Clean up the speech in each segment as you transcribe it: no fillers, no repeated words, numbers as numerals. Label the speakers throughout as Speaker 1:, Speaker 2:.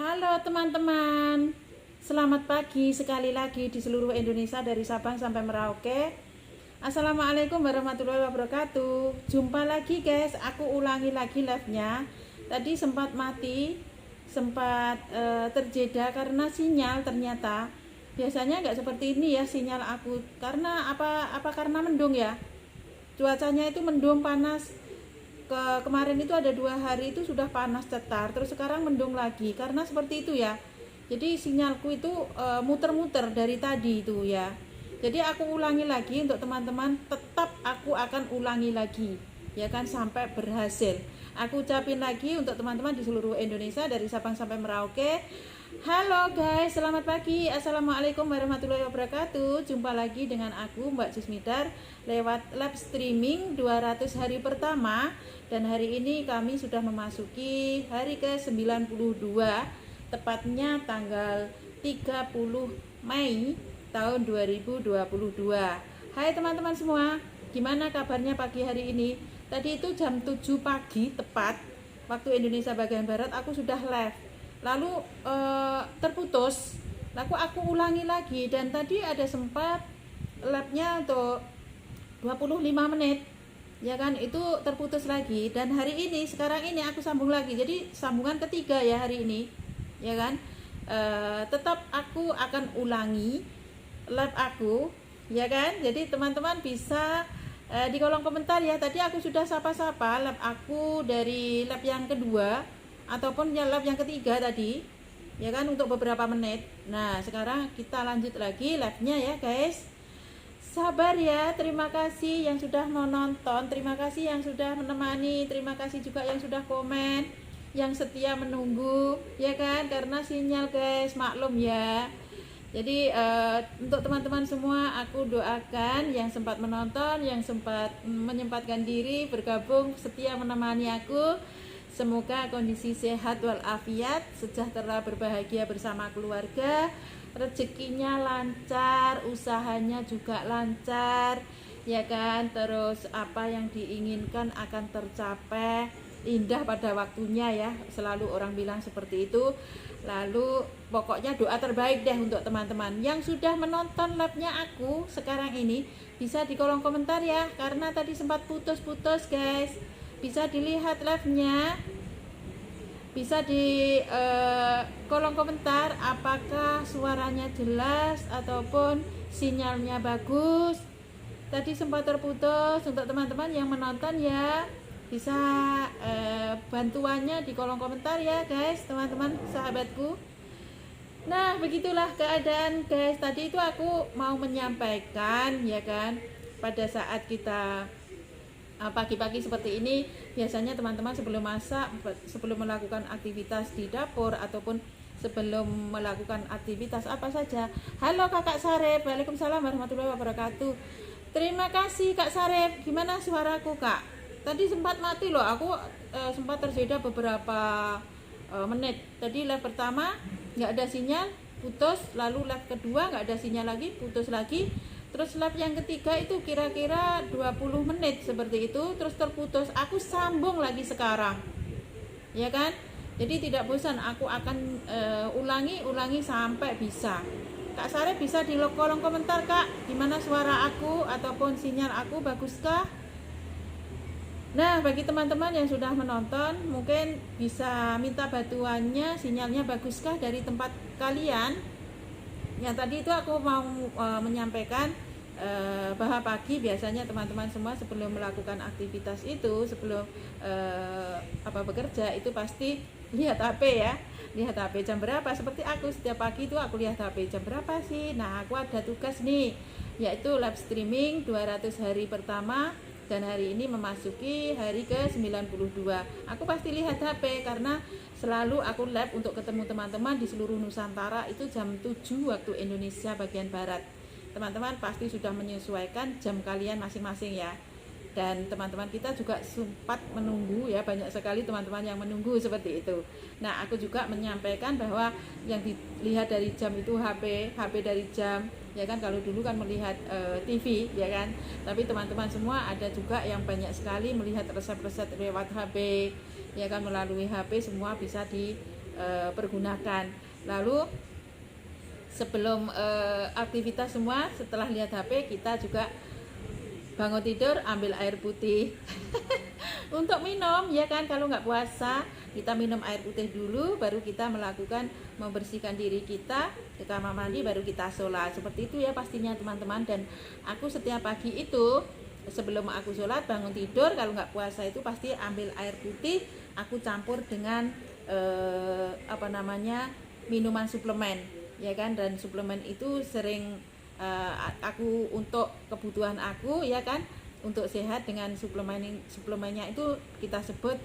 Speaker 1: Halo teman-teman, selamat pagi sekali lagi di seluruh Indonesia dari Sabang sampai Merauke. Assalamualaikum warahmatullahi wabarakatuh. Jumpa lagi guys, aku ulangi lagi live-nya. Tadi sempat mati, sempat terjeda karena sinyal ternyata. Biasanya nggak seperti ini ya sinyal aku. Karena apa karena mendung ya. Cuacanya itu mendung panas. Kemarin itu ada 2 hari itu sudah panas cetar, terus sekarang mendung lagi karena seperti itu ya. Jadi sinyalku itu muter-muter dari tadi itu ya. Jadi aku ulangi lagi untuk teman-teman, tetap aku akan ulangi lagi ya kan sampai berhasil. Aku ucapin lagi untuk teman-teman di seluruh Indonesia dari Sabang sampai Merauke. Halo guys, selamat pagi. Assalamualaikum warahmatullahi wabarakatuh. Jumpa lagi dengan aku Mbak Jusmidar lewat live streaming 200 hari pertama. Dan hari ini kami sudah memasuki hari ke-92, tepatnya tanggal 30 Mei tahun 2022. Hai teman-teman semua, gimana kabarnya pagi hari ini? Tadi itu jam 7 pagi tepat waktu Indonesia bagian Barat aku sudah live. Lalu terputus. Lalu aku ulangi lagi dan tadi ada sempat live-nya untuk 25 menit. Ya kan, itu terputus lagi dan hari ini sekarang ini aku sambung lagi. Jadi sambungan ketiga ya hari ini. Ya kan? Tetap aku akan ulangi live aku, ya kan? Jadi teman-teman bisa di kolom komentar ya. Tadi aku sudah sapa-sapa live aku dari live yang kedua ataupun live yang ketiga tadi, ya kan, untuk beberapa menit. Nah sekarang kita lanjut lagi live-nya ya guys. Sabar ya, terima kasih yang sudah menonton, terima kasih yang sudah menemani, terima kasih juga yang sudah komen, yang setia menunggu, ya kan, karena sinyal guys, maklum ya. Jadi untuk teman-teman semua aku doakan yang sempat menonton, yang sempat menyempatkan diri bergabung setia menemani aku, semoga kondisi sehat walafiat, sejahtera berbahagia bersama keluarga, rezekinya lancar, usahanya juga lancar, ya kan, terus apa yang diinginkan akan tercapai indah pada waktunya ya, selalu orang bilang seperti itu. Lalu pokoknya doa terbaik deh untuk teman-teman yang sudah menonton live-nya aku sekarang ini, bisa di kolom komentar ya, karena tadi sempat putus-putus guys. Bisa dilihat live-nya, bisa di kolom komentar apakah suaranya jelas ataupun sinyalnya bagus. Tadi sempat terputus. Untuk teman-teman yang menonton ya, bisa bantuannya di kolom komentar ya guys, teman-teman sahabatku. Nah begitulah keadaan guys. Tadi itu aku mau menyampaikan ya kan, pada saat kita pagi-pagi seperti ini, biasanya teman-teman sebelum masak, sebelum melakukan aktivitas di dapur ataupun sebelum melakukan aktivitas apa saja. Halo Kakak Sarep, waalaikumsalam warahmatullahi wabarakatuh. Terima kasih Kak Sarep. Gimana suaraku Kak? Tadi sempat mati loh, aku sempat terjeda beberapa menit. Tadi live pertama nggak ada sinyal, putus. Lalu live kedua nggak ada sinyal lagi, putus lagi. Terus live yang ketiga itu kira-kira 20 menit seperti itu, terus terputus. Aku sambung lagi sekarang, ya kan? Jadi tidak bosan, aku akan ulangi sampai bisa. Kak Sareh bisa di kolom komentar Kak, gimana suara aku ataupun sinyal aku baguskah? Nah bagi teman-teman yang sudah menonton, mungkin bisa minta bantuannya, sinyalnya baguskah dari tempat kalian. Yang tadi itu aku mau menyampaikan bahwa pagi biasanya teman-teman semua sebelum melakukan aktivitas itu, sebelum bekerja itu pasti lihat HP ya, lihat HP jam berapa. Seperti aku setiap pagi itu aku lihat HP jam berapa sih. Nah aku ada tugas nih, yaitu live streaming 200 hari pertama, dan hari ini memasuki hari ke-92. Aku pasti lihat HP karena selalu aku live untuk ketemu teman-teman di seluruh Nusantara itu jam 7 waktu Indonesia bagian Barat. Teman-teman pasti sudah menyesuaikan jam kalian masing-masing ya. Dan teman-teman kita juga sempat menunggu ya, banyak sekali teman-teman yang menunggu seperti itu. Nah aku juga menyampaikan bahwa yang dilihat dari jam itu HP dari jam, ya kan, kalau dulu kan melihat TV ya kan, tapi teman-teman semua ada juga yang banyak sekali melihat resep-resep lewat HP ya kan, melalui HP semua bisa di pergunakan. Lalu sebelum aktivitas semua, setelah lihat HP, kita juga bangun tidur ambil air putih untuk minum, ya kan. Kalau nggak puasa kita minum air putih dulu, baru kita melakukan membersihkan diri kita ke kamar mandi, baru kita sholat. Seperti itu ya pastinya teman-teman. Dan aku setiap pagi itu sebelum aku sholat bangun tidur, kalau nggak puasa itu pasti ambil air putih, aku campur dengan minuman suplemen, ya kan. Dan suplemen itu sering aku untuk kebutuhan aku, ya kan, untuk sehat. Dengan suplemennya itu kita sebut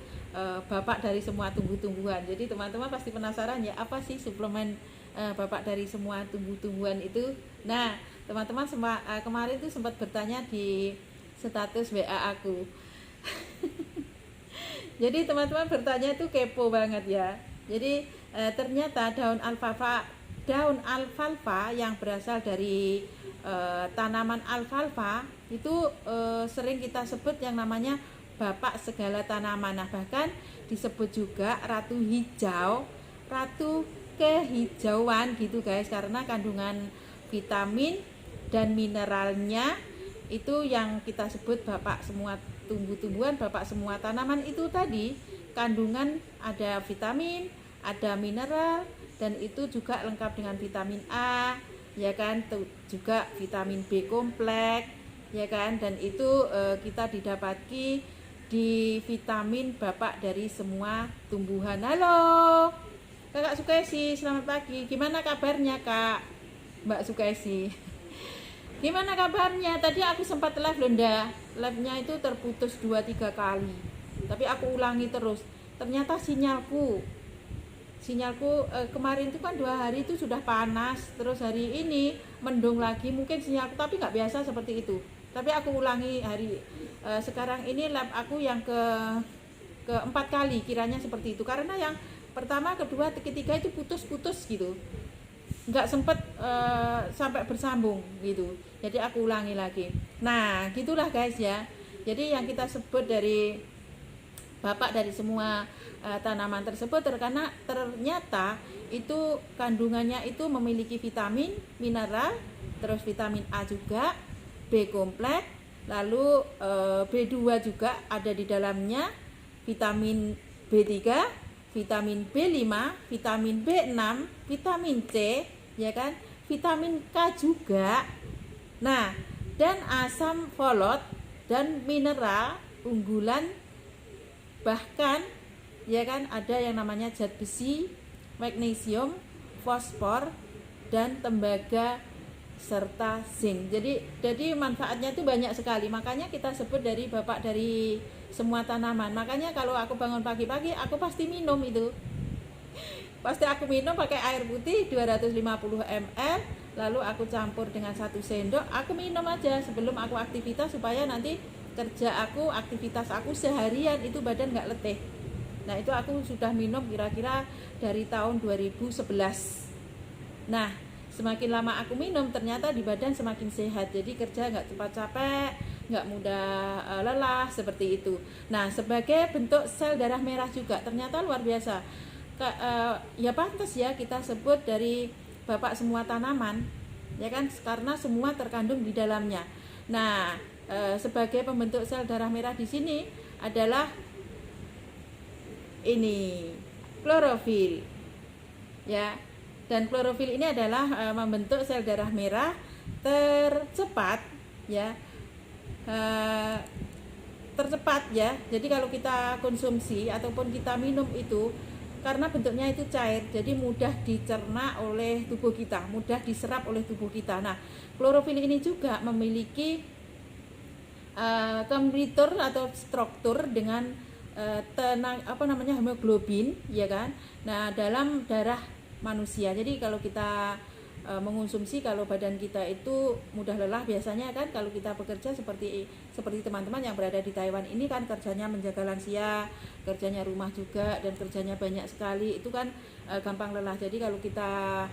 Speaker 1: bapak dari semua tumbuh-tumbuhan. Jadi teman-teman pasti penasaran ya, apa sih suplemen bapak dari semua tumbuh-tumbuhan itu. Nah teman-teman kemarin itu sempat bertanya di status WA aku. Jadi teman-teman bertanya itu kepo banget ya. Jadi ternyata daun alfalfa yang berasal dari tanaman alfalfa itu sering kita sebut yang namanya bapak segala tanaman. Nah bahkan disebut juga ratu hijau, ratu kehijauan gitu guys, karena kandungan vitamin dan mineralnya itu yang kita sebut bapak semua tumbuh-tumbuhan, bapak semua tanaman itu tadi. Kandungan ada vitamin, ada mineral, dan itu juga lengkap dengan vitamin A, ya kan, juga vitamin B kompleks, ya kan. Dan itu kita didapati di vitamin bapak dari semua tumbuhan. Halo Kakak Sukesi, selamat pagi. Gimana kabarnya Kak Mbak Sukesi? Gimana kabarnya? Tadi aku sempat live loh, live-nya itu terputus 2-3 kali, tapi aku ulangi terus. Ternyata sinyalku kemarin itu kan 2 hari itu sudah panas, terus hari ini mendung lagi, mungkin sinyalku, tapi nggak biasa seperti itu. Tapi aku ulangi sekarang ini live aku yang keempat kali kiranya seperti itu, karena yang pertama, kedua, ketiga itu putus-putus gitu, nggak sempet sampai bersambung gitu. Jadi aku ulangi lagi. Nah gitulah guys ya. Jadi yang kita sebut dari bapak dari semua tanaman tersebut, karena ternyata itu kandungannya itu memiliki vitamin, mineral, terus vitamin A juga, B kompleks, lalu B2 juga ada di dalamnya, vitamin B3, vitamin B5, vitamin B6, vitamin C, ya kan, vitamin K juga. Nah, dan asam folat dan mineral unggulan, bahkan ya kan ada yang namanya zat besi, magnesium, fosfor, dan tembaga serta zinc. Jadi manfaatnya itu banyak sekali. Makanya kita sebut dari bapak dari semua tanaman. Makanya kalau aku bangun pagi-pagi, aku pasti minum itu. Pasti aku minum pakai air putih 250 ml, lalu aku campur dengan 1 sendok. Aku minum aja sebelum aku aktivitas, supaya nanti aktivitas aku seharian itu badan nggak letih. Nah itu aku sudah minum kira-kira dari tahun 2011. Nah semakin lama aku minum, ternyata di badan semakin sehat. Jadi kerja nggak cepat capek, nggak mudah lelah, seperti itu. Nah sebagai bentuk sel darah merah juga ternyata luar biasa. Ya pantas ya kita sebut dari bapak semua tanaman, ya kan, karena semua terkandung di dalamnya. Nah sebagai pembentuk sel darah merah di sini adalah ini klorofil, ya. Dan klorofil ini adalah membentuk sel darah merah tercepat, ya, tercepat ya. Jadi kalau kita konsumsi ataupun kita minum itu, karena bentuknya itu cair, jadi mudah dicerna oleh tubuh kita, mudah diserap oleh tubuh kita. Nah klorofil ini juga memiliki komputer atau struktur dengan hemoglobin, ya kan. Nah dalam darah manusia. Jadi kalau kita mengonsumsi, kalau badan kita itu mudah lelah biasanya kan, kalau kita bekerja seperti teman-teman yang berada di Taiwan ini kan, kerjanya menjaga lansia, kerjanya rumah juga, dan kerjanya banyak sekali, itu kan gampang lelah. Jadi kalau kita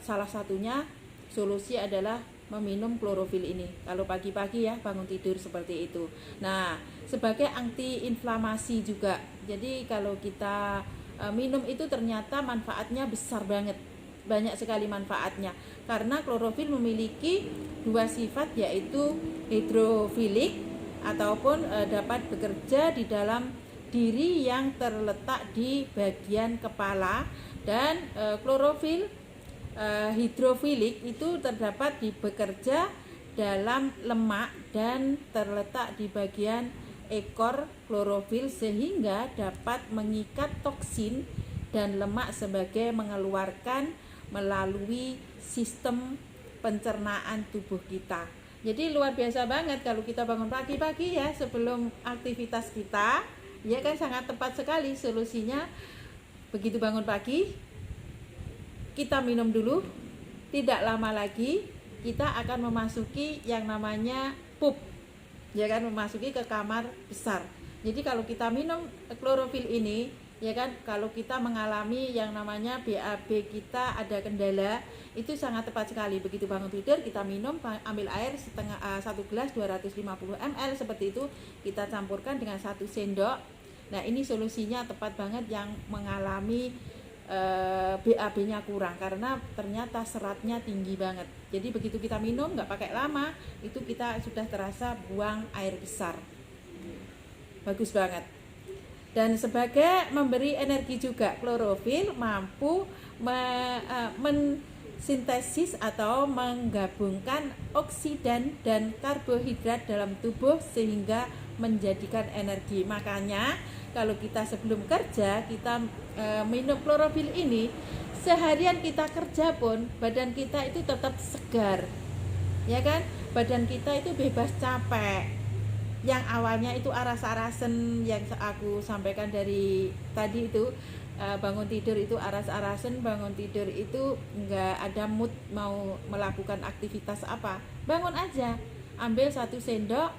Speaker 1: salah satunya solusi adalah meminum klorofil ini kalau pagi-pagi ya, bangun tidur seperti itu. Nah sebagai anti inflamasi juga, jadi kalau kita minum itu ternyata manfaatnya besar banget, banyak sekali manfaatnya, karena klorofil memiliki dua sifat, yaitu hidrofilik ataupun dapat bekerja di dalam diri yang terletak di bagian kepala, dan klorofil hidrofilik itu terdapat bekerja dalam lemak dan terletak di bagian ekor klorofil, sehingga dapat mengikat toksin dan lemak sebagai mengeluarkan melalui sistem pencernaan tubuh kita. Jadi luar biasa banget kalau kita bangun pagi-pagi ya, sebelum aktivitas kita, ya kan, sangat tepat sekali solusinya. Begitu bangun pagi, kita minum dulu, tidak lama lagi kita akan memasuki yang namanya pup, ya kan, memasuki ke kamar besar. Jadi kalau kita minum klorofil ini, ya kan, kalau kita mengalami yang namanya BAB kita ada kendala, itu sangat tepat sekali. Begitu bangun tidur kita minum, ambil air satu gelas 250 ml seperti itu, kita campurkan dengan 1 sendok. Nah, ini solusinya tepat banget yang mengalami BAB-nya kurang, karena ternyata seratnya tinggi banget. Jadi begitu kita minum, nggak pakai lama, itu kita sudah terasa buang air besar. Bagus banget. Dan sebagai memberi energi juga, klorofil mampu mensintesis atau menggabungkan oksidan dan karbohidrat dalam tubuh sehingga menjadikan energi. Makanya kalau kita sebelum kerja kita minum klorofil ini, seharian kita kerja pun badan kita itu tetap segar, ya kan, badan kita itu bebas capek. Yang awalnya itu aras-arasen yang aku sampaikan dari tadi itu, bangun tidur itu aras-arasen, bangun tidur itu nggak ada mood mau melakukan aktivitas apa, bangun aja, ambil 1 sendok,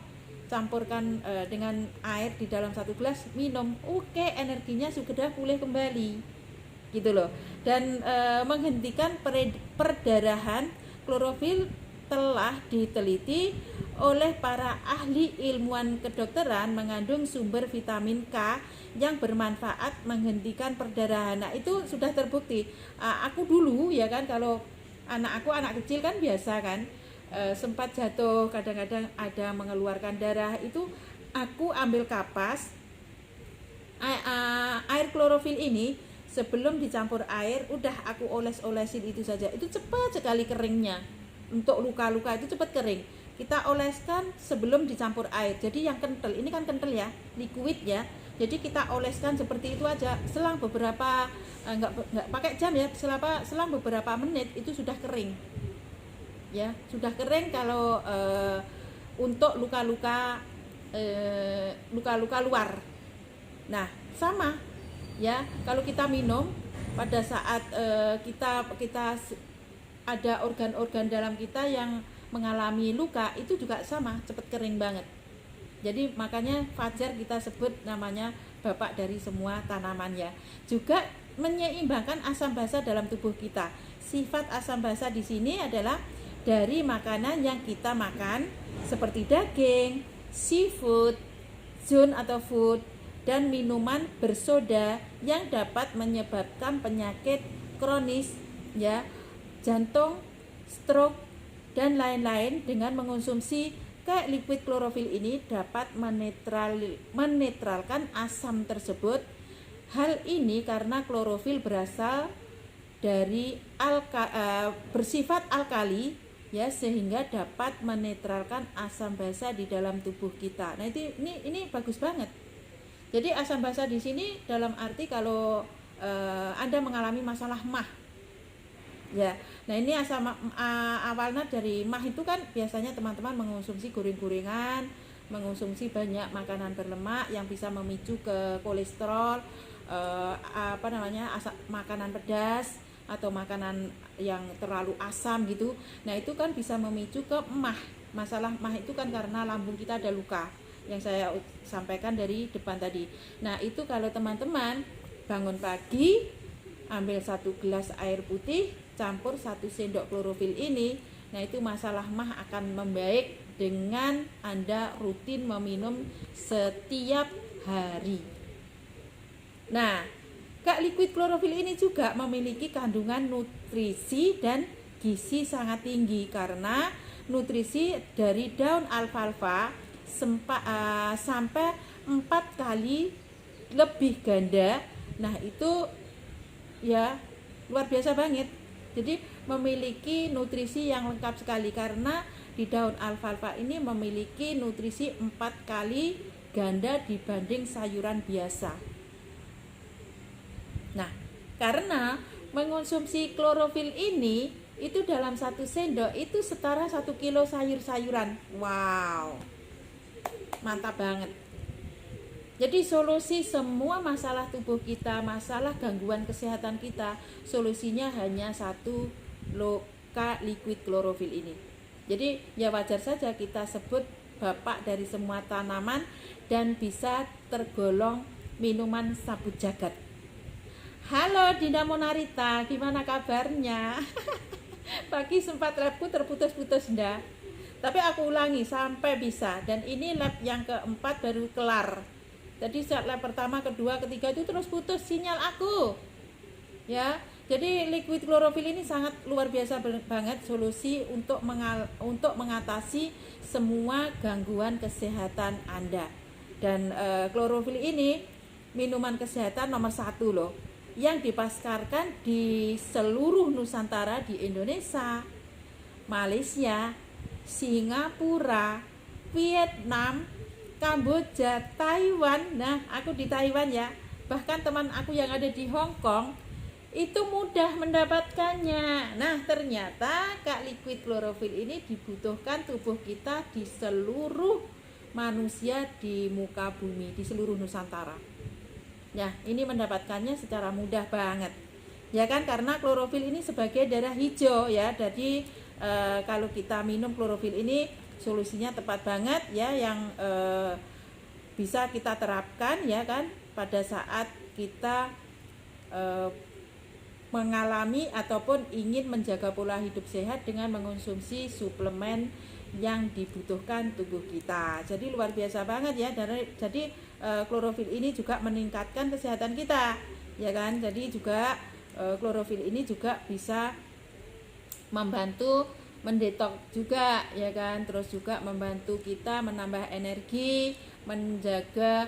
Speaker 1: campurkan dengan air di dalam 1 gelas, minum, oke, energinya sudah pulih kembali, gitu loh. Dan menghentikan perdarahan. Klorofil telah diteliti oleh para ahli ilmuwan kedokteran mengandung sumber vitamin K yang bermanfaat menghentikan perdarahan. Nah, itu sudah terbukti. Aku dulu, ya kan, kalau anak kecil kan biasa kan, sempat jatuh, kadang-kadang ada mengeluarkan darah, itu aku ambil kapas air klorofil ini, sebelum dicampur air udah aku oles-olesin itu saja, itu cepat sekali keringnya. Untuk luka-luka itu cepat kering, kita oleskan sebelum dicampur air. Jadi yang kental, ini kan kental ya, liquid ya, jadi kita oleskan seperti itu aja, selang beberapa nggak pakai jam ya, selang beberapa menit itu sudah kering ya, sudah kering. Kalau untuk luka-luka luar. Nah, sama ya, kalau kita minum pada saat kita ada organ-organ dalam kita yang mengalami luka, itu juga sama, cepat kering banget. Jadi makanya Fajar kita sebut namanya bapak dari semua tanaman ya. Juga menyeimbangkan asam basa dalam tubuh kita. Sifat asam basa di sini adalah dari makanan yang kita makan, seperti daging, seafood, zone atau food, dan minuman bersoda yang dapat menyebabkan penyakit kronis ya, jantung, stroke, dan lain-lain. Dengan mengonsumsi liquid klorofil ini dapat menetralkan asam tersebut. Hal ini karena klorofil berasal dari bersifat alkali ya, sehingga dapat menetralkan asam basa di dalam tubuh kita. Nah, ini bagus banget. Jadi asam basa di sini dalam arti kalau Anda mengalami masalah MAH ya. Nah, ini asam awalnya dari MAH itu kan biasanya teman-teman mengonsumsi goreng-gorengan, mengonsumsi banyak makanan berlemak yang bisa memicu ke kolesterol, makanan pedas atau makanan yang terlalu asam gitu. Nah, itu kan bisa memicu ke MAH. Masalah MAH itu kan karena lambung kita ada luka, yang saya sampaikan dari depan tadi. Nah, itu kalau teman-teman bangun pagi, ambil 1 gelas air putih, campur 1 sendok klorofil ini, nah itu masalah MAH akan membaik dengan Anda rutin meminum setiap hari. Nah, Kak liquid klorofil ini juga memiliki kandungan nutrisi dan gizi sangat tinggi karena nutrisi dari daun alfalfa sampai 4 kali lebih ganda. Nah itu ya luar biasa banget. Jadi memiliki nutrisi yang lengkap sekali karena di daun alfalfa ini memiliki nutrisi 4 kali ganda dibanding sayuran biasa. Nah, karena mengonsumsi klorofil ini itu dalam 1 sendok itu setara 1 kilo sayur-sayuran. Wow, mantap banget. Jadi solusi semua masalah tubuh kita, masalah gangguan kesehatan kita, solusinya hanya 1 loka liquid klorofil ini. Jadi ya wajar saja kita sebut bapak dari semua tanaman dan bisa tergolong minuman sapu jagat. Halo Dinda Monarita, gimana kabarnya? Pagi sempat labku terputus-putus ndak? Tapi aku ulangi sampai bisa. Dan ini lab yang keempat baru kelar. Jadi saat lab pertama, kedua, ketiga itu terus putus sinyal aku. Ya, jadi liquid klorofil ini sangat luar biasa banget solusi untuk mengatasi semua gangguan kesehatan Anda. Dan klorofil ini minuman kesehatan nomor 1 loh, yang dipasarkan di seluruh Nusantara, di Indonesia, Malaysia, Singapura, Vietnam, Kamboja, Taiwan. Nah, aku di Taiwan ya. Bahkan teman aku yang ada di Hong Kong itu mudah mendapatkannya. Nah, ternyata Kak liquid klorofil ini dibutuhkan tubuh kita di seluruh manusia di muka bumi, di seluruh Nusantara. Ya, ini mendapatkannya secara mudah banget. Ya kan, karena klorofil ini sebagai darah hijau ya. Jadi kalau kita minum klorofil ini solusinya tepat banget ya, yang bisa kita terapkan ya kan pada saat kita mengalami ataupun ingin menjaga pola hidup sehat dengan mengonsumsi suplemen yang dibutuhkan tubuh kita. Jadi luar biasa banget ya. Jadi klorofil ini juga meningkatkan kesehatan kita, ya kan? Jadi juga klorofil ini juga bisa membantu mendetok juga, ya kan? Terus juga membantu kita menambah energi, menjaga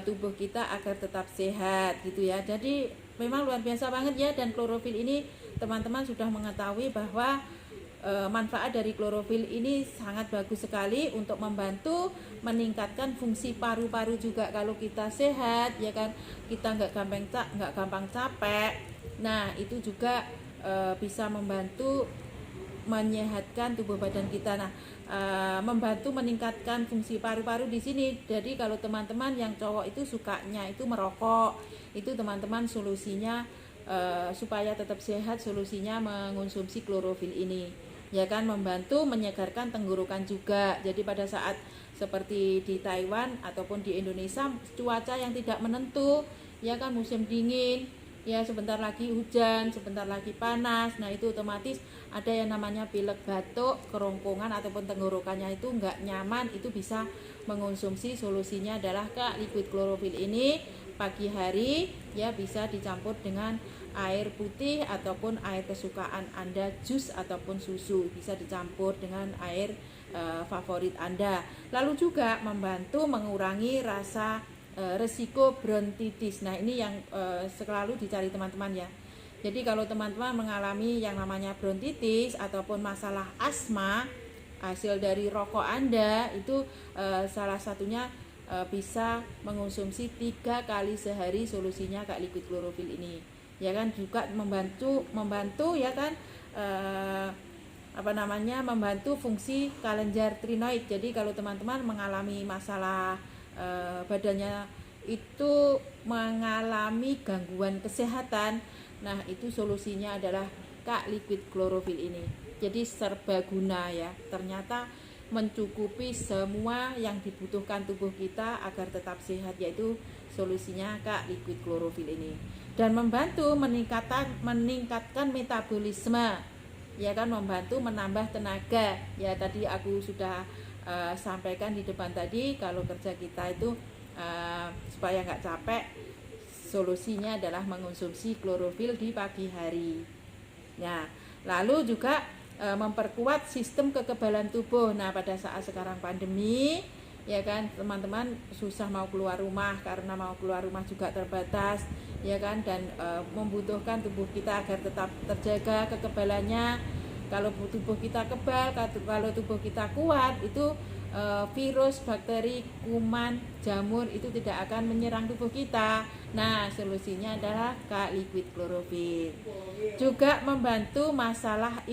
Speaker 1: tubuh kita agar tetap sehat gitu ya. Jadi memang luar biasa banget ya. Dan klorofil ini teman-teman sudah mengetahui bahwa manfaat dari klorofil ini sangat bagus sekali untuk membantu meningkatkan fungsi paru-paru juga. Kalau kita sehat ya kan, kita nggak gampang capek. Nah itu juga bisa membantu menyehatkan tubuh badan kita. Nah membantu meningkatkan fungsi paru-paru di sini. Jadi kalau teman-teman yang cowok itu sukanya itu merokok, itu teman-teman solusinya supaya tetap sehat, solusinya mengonsumsi klorofil ini. Ya kan, membantu menyegarkan tenggorokan juga. Jadi pada saat seperti di Taiwan ataupun di Indonesia cuaca yang tidak menentu, ya kan, musim dingin, ya sebentar lagi hujan, sebentar lagi panas. Nah itu otomatis ada yang namanya pilek, batuk, kerongkongan ataupun tenggorokannya itu nggak nyaman. Itu bisa mengonsumsi, solusinya adalah Kak liquid klorofil ini pagi hari ya, bisa dicampur dengan air putih ataupun air kesukaan Anda, jus ataupun susu, bisa dicampur dengan air favorit Anda. Lalu juga membantu mengurangi rasa resiko bronkitis. Nah ini yang selalu dicari teman-teman ya. Jadi kalau teman-teman mengalami yang namanya bronkitis ataupun masalah asma hasil dari rokok Anda, itu salah satunya bisa mengonsumsi 3 kali sehari solusinya Kak liquid klorofil ini. Ya kan, juga membantu ya kan membantu fungsi kelenjar trinoid. Jadi kalau teman-teman mengalami masalah badannya itu mengalami gangguan kesehatan, nah itu solusinya adalah Kak liquid klorofil ini. Jadi serbaguna ya, ternyata mencukupi semua yang dibutuhkan tubuh kita agar tetap sehat, yaitu solusinya Kak liquid klorofil ini. Dan membantu meningkatkan metabolisme, ya kan, membantu menambah tenaga. Ya tadi aku sudah sampaikan di depan tadi, kalau kerja kita itu supaya nggak capek, solusinya adalah mengonsumsi klorofil di pagi hari. Nah, lalu juga memperkuat sistem kekebalan tubuh. Nah, pada saat sekarang pandemi, ya kan, teman-teman susah mau keluar rumah karena mau keluar rumah juga terbatas, ya kan, dan membutuhkan tubuh kita agar tetap terjaga kekebalannya. Kalau tubuh kita kebal, kalau tubuh kita kuat, itu virus, bakteri, kuman, jamur itu tidak akan menyerang tubuh kita. Nah, solusinya adalah Kak liquid klorofil. Juga membantu masalah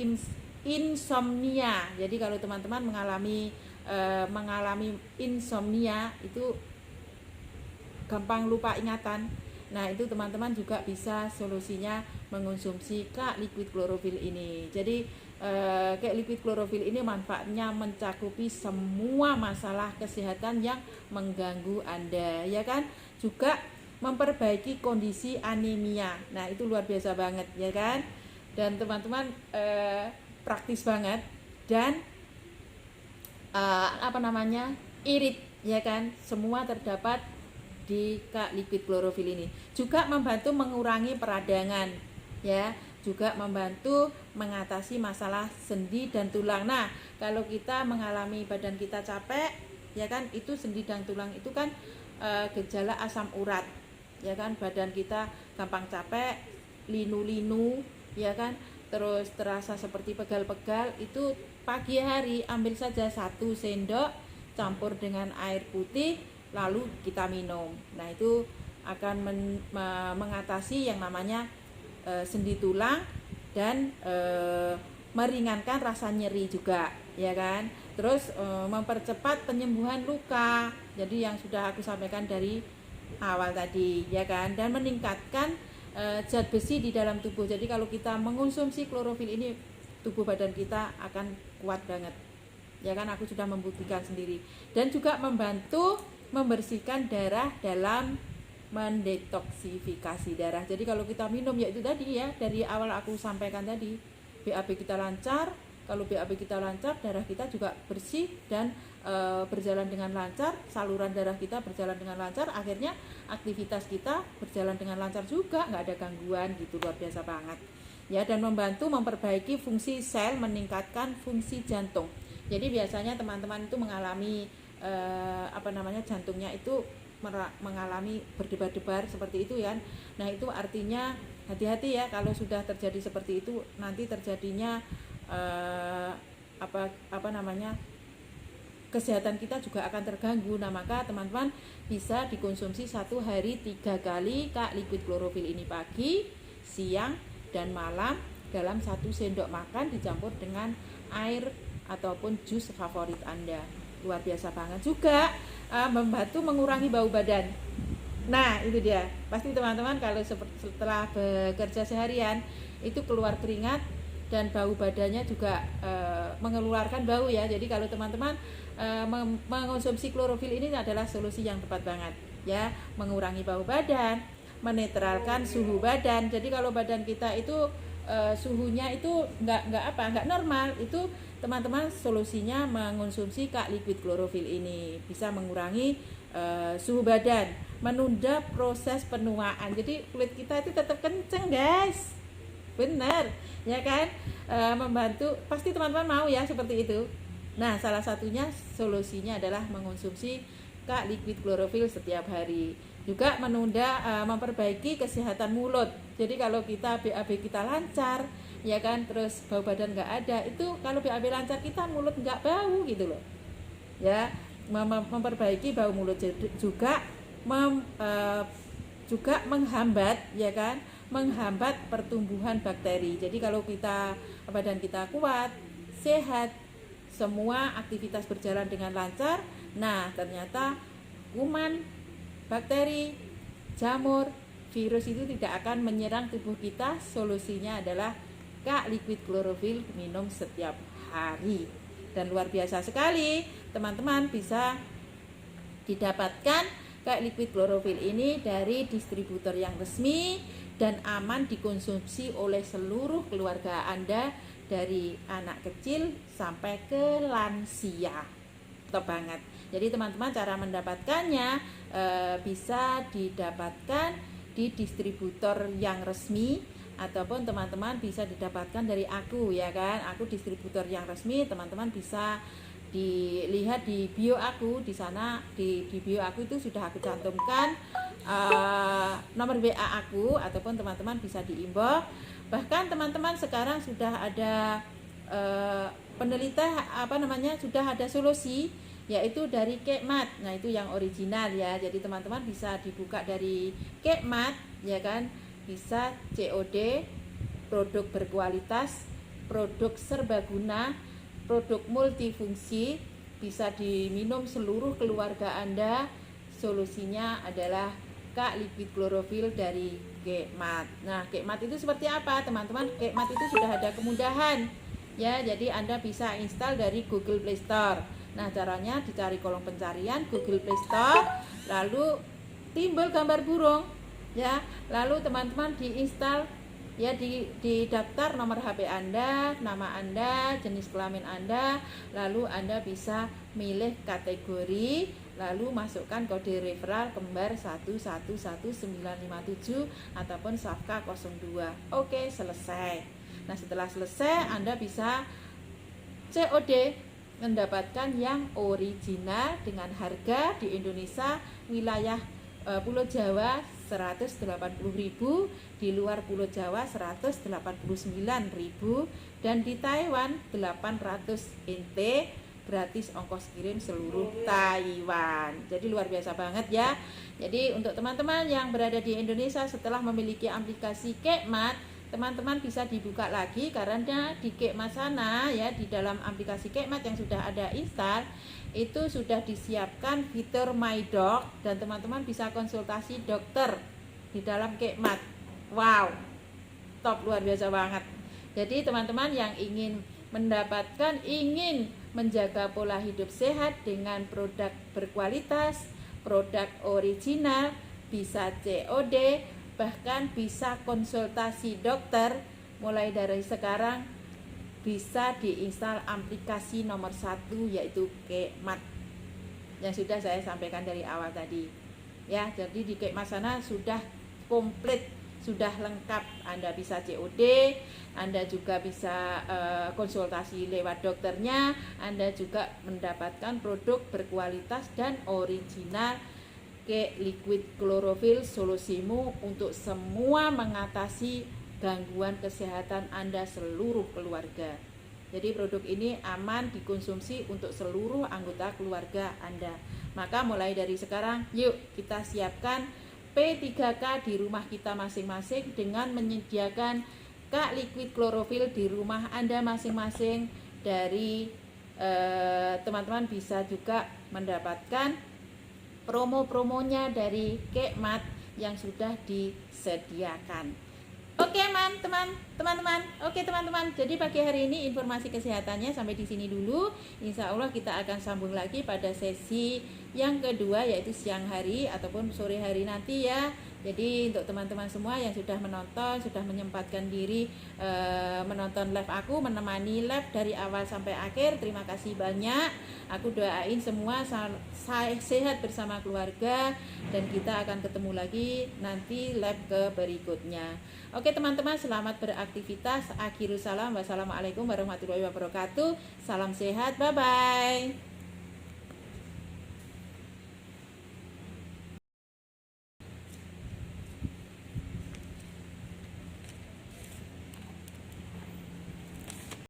Speaker 1: insomnia. Jadi kalau teman-teman mengalami insomnia, itu gampang lupa ingatan. Nah, itu teman-teman juga bisa solusinya mengonsumsi Kak liquid klorofil ini. Jadi Kak liquid klorofil ini manfaatnya mencakupi semua masalah kesehatan yang mengganggu Anda, ya kan? Juga memperbaiki kondisi anemia. Nah, itu luar biasa banget, ya kan? Dan teman-teman praktis banget dan irit, ya kan? Semua terdapat di Kak liquid klorofil ini. Juga membantu mengurangi peradangan, ya, juga membantu mengatasi masalah sendi dan tulang. Nah, kalau kita mengalami badan kita capek, ya kan, itu sendi dan tulang itu kan gejala asam urat, ya kan, badan kita gampang capek, linu-linu, ya kan, terus terasa seperti pegal-pegal. Itu pagi hari ambil saja 1 sendok campur dengan air putih, lalu kita minum. Nah, itu akan mengatasi yang namanya sendi tulang dan meringankan rasa nyeri juga, ya kan. Terus mempercepat penyembuhan luka. Jadi yang sudah aku sampaikan dari awal tadi, ya kan, dan meningkatkan zat besi di dalam tubuh. Jadi kalau kita mengonsumsi klorofil ini, tubuh badan kita akan kuat banget, ya kan. Aku sudah membuktikan sendiri. Dan juga membantu membersihkan darah dalam mendetoksifikasi darah. Jadi kalau kita minum, ya itu tadi, ya, dari awal aku sampaikan tadi, BAB kita lancar. Kalau BAB kita lancar, darah kita juga bersih dan berjalan dengan lancar, saluran darah kita berjalan dengan lancar, akhirnya aktivitas kita berjalan dengan lancar juga, nggak ada gangguan gitu. Luar biasa banget, ya. Dan membantu memperbaiki fungsi sel, meningkatkan fungsi jantung. Jadi biasanya teman-teman itu mengalami jantungnya itu mengalami berdebar-debar seperti itu, ya. Nah, itu artinya hati-hati, ya, kalau sudah terjadi seperti itu, nanti terjadinya kesehatan kita juga akan terganggu. Nah, maka teman-teman bisa dikonsumsi 1 hari 3 kali Kak liquid klorofil ini, pagi, siang, dan malam, dalam 1 sendok makan dicampur dengan air ataupun jus favorit Anda. Luar biasa banget. Juga membantu mengurangi bau badan. Nah, itu dia. Pasti teman-teman kalau setelah bekerja seharian itu keluar keringat dan bau badannya juga mengeluarkan bau, ya. Jadi kalau teman-teman mengonsumsi klorofil ini adalah solusi yang tepat banget, ya. Mengurangi bau badan, menetralkan suhu badan. Jadi kalau badan kita itu suhunya itu nggak normal, itu teman-teman solusinya mengonsumsi Kak liquid klorofil ini bisa mengurangi suhu badan, menunda proses penuaan. Jadi kulit kita itu tetap kenceng, guys. Bener, ya kan? Membantu, pasti teman-teman mau, ya, seperti itu. Nah, salah satunya solusinya adalah mengonsumsi Kak liquid klorofil setiap hari. Juga memperbaiki kesehatan mulut. Jadi kalau kita BAB kita lancar, ya kan, terus bau badan nggak ada, itu kalau BAB lancar kita mulut nggak bau gitu loh, ya. Memperbaiki bau mulut juga juga menghambat, ya kan, menghambat pertumbuhan bakteri. Jadi kalau badan kita kuat, sehat, semua aktivitas berjalan dengan lancar, nah ternyata kuman, bakteri, jamur, virus itu tidak akan menyerang tubuh kita. Solusinya adalah Kak liquid klorofil, minum setiap hari. Dan luar biasa sekali, teman-teman bisa didapatkan Kak liquid klorofil ini dari distributor yang resmi dan aman dikonsumsi oleh seluruh keluarga Anda, dari anak kecil sampai ke lansia. Top banget. Jadi teman-teman, cara mendapatkannya bisa didapatkan di distributor yang resmi, ataupun teman-teman bisa didapatkan dari aku, ya kan. Aku distributor yang resmi, teman-teman bisa dilihat di bio aku. Di sana di bio aku itu sudah aku cantumkan nomor WA aku, ataupun teman-teman bisa diinbox. Bahkan teman-teman sekarang sudah ada sudah ada solusi, yaitu dari Kekmat. Nah, itu yang original ya. Jadi teman-teman bisa dibuka dari Kekmat, ya kan. Bisa COD, produk berkualitas, produk serbaguna, produk multifungsi, bisa diminum seluruh keluarga Anda. Solusinya adalah Kak Liquid Chlorophyll dari Kekmat. Nah, Kekmat itu seperti apa, teman-teman? Kekmat itu sudah ada kemudahan ya. Jadi Anda bisa install dari Google Play Store. Nah, caranya dicari kolom pencarian Google Play Store, lalu timbul gambar burung ya. Lalu teman-teman diinstal ya, di daftar nomor HP Anda, nama Anda, jenis kelamin Anda, lalu Anda bisa milih kategori, lalu masukkan kode referral kembar 111957 ataupun Safka 02. Oke, selesai. Nah, setelah selesai Anda bisa COD, mendapatkan yang original dengan harga di Indonesia wilayah Pulau Jawa 180.000, di luar Pulau Jawa 189.000, dan di Taiwan 800 NT, gratis ongkos kirim seluruh Taiwan. Jadi luar biasa banget ya. Jadi untuk teman-teman yang berada di Indonesia setelah memiliki aplikasi Kekmat, teman-teman bisa dibuka lagi, karena di Kekmat sana ya, di dalam aplikasi Kekmat yang sudah ada install itu sudah disiapkan fitur My Doc, dan teman-teman bisa konsultasi dokter di dalam Kekmat. Wow, top, luar biasa banget. Jadi teman-teman yang ingin menjaga pola hidup sehat dengan produk berkualitas, produk original, bisa COD, bahkan bisa konsultasi dokter. Mulai dari sekarang bisa diinstal aplikasi nomor 1, yaitu Kekmat, yang sudah saya sampaikan dari awal tadi ya. Jadi di Kekmat sana sudah komplit, sudah lengkap. Anda bisa COD, Anda juga bisa konsultasi lewat dokternya, Anda juga mendapatkan produk berkualitas dan original Liquid Chlorophyll, solusimu untuk semua mengatasi gangguan kesehatan Anda seluruh keluarga. Jadi produk ini aman dikonsumsi untuk seluruh anggota keluarga Anda. Maka mulai dari sekarang, yuk kita siapkan P3K di rumah kita masing-masing dengan menyediakan Kak Liquid Chlorophyll di rumah Anda masing-masing. Dari teman-teman bisa juga mendapatkan promo-promonya dari Kekmat yang sudah disediakan. Oke, teman-teman. Oke, teman-teman. Jadi pagi hari ini informasi kesehatannya sampai di sini dulu. Insya Allah kita akan sambung lagi pada sesi yang kedua, yaitu siang hari ataupun sore hari nanti ya. Jadi untuk teman-teman semua yang sudah menonton, sudah menyempatkan diri menonton live aku, menemani live dari awal sampai akhir, terima kasih banyak. Aku doain semua sehat bersama keluarga, dan kita akan ketemu lagi nanti live ke berikutnya. Oke teman-teman, selamat beraktivitas. Akhirul salam, wassalamualaikum warahmatullahi wabarakatuh. Salam sehat, bye-bye.